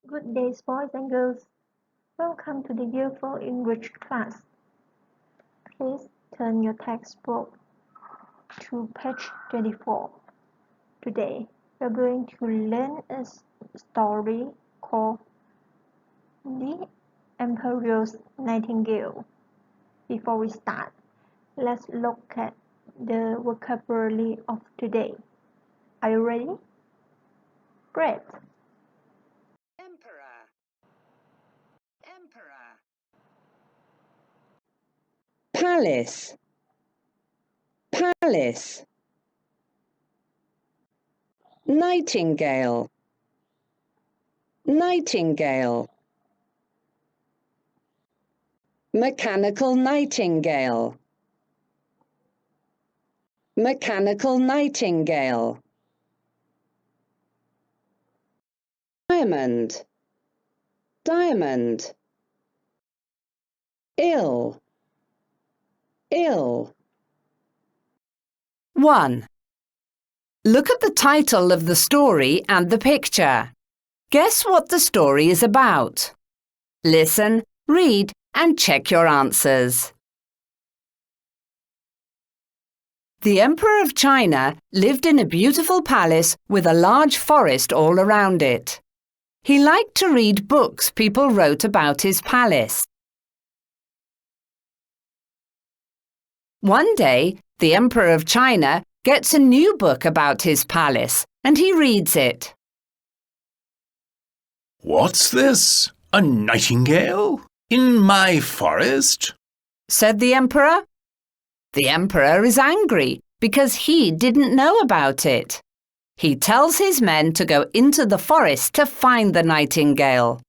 Good day, boys and girls. Welcome to the Year 4 English class. Please turn your textbook to page 24. Today, we're going to learn a story called The Emperor's Nightingale. Before we start, let's look at the vocabulary of today. Are you ready? Great! Emperor. Emperor. Palace. Palace. Nightingale. Nightingale. Mechanical nightingale. Mechanical nightingale. Diamond. Diamond. Ill. Ill. 1. Look at the title of the story and the picture. Guess what the story is about. Listen, read, and check your answers. The Emperor of China lived in a beautiful palace with a large forest all around it. He liked to read books people wrote about his palace. One day, the Emperor of China gets a new book about his palace, and he reads it. "What's this? A nightingale? In my forest?" Said the Emperor. The Emperor is angry because he didn't know about it. He tells his men to go into the forest to find the nightingale.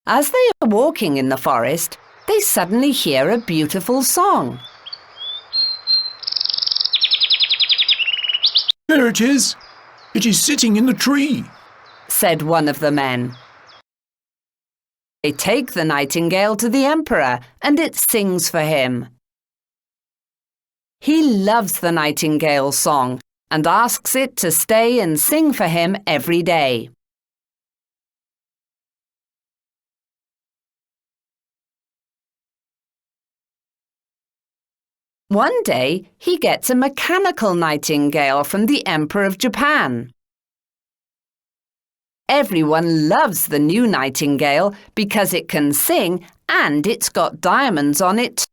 As they are walking in the forest, they suddenly hear a beautiful song. "There it is! It is sitting in the tree," said one of the men. They take the nightingale to the Emperor and it sings for him. He loves the nightingale song and asks it to stay and sing for him every day. One day, he gets a mechanical nightingale from the Emperor of Japan. Everyone loves the new nightingale because it can sing and it's got diamonds on it.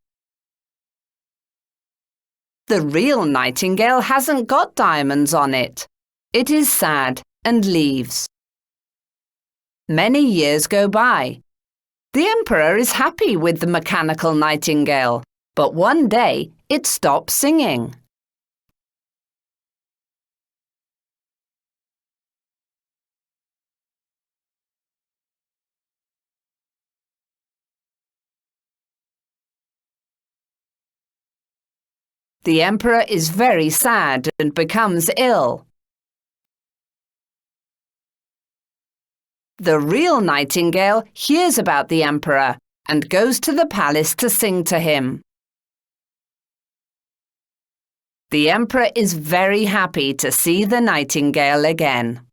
The real nightingale hasn't got diamonds on it. It is sad and leaves. Many years go by. The Emperor is happy with the mechanical nightingale, but one day it stops singing. The Emperor is very sad and becomes ill. The real nightingale hears about the Emperor and goes to the palace to sing to him. The Emperor is very happy to see the nightingale again.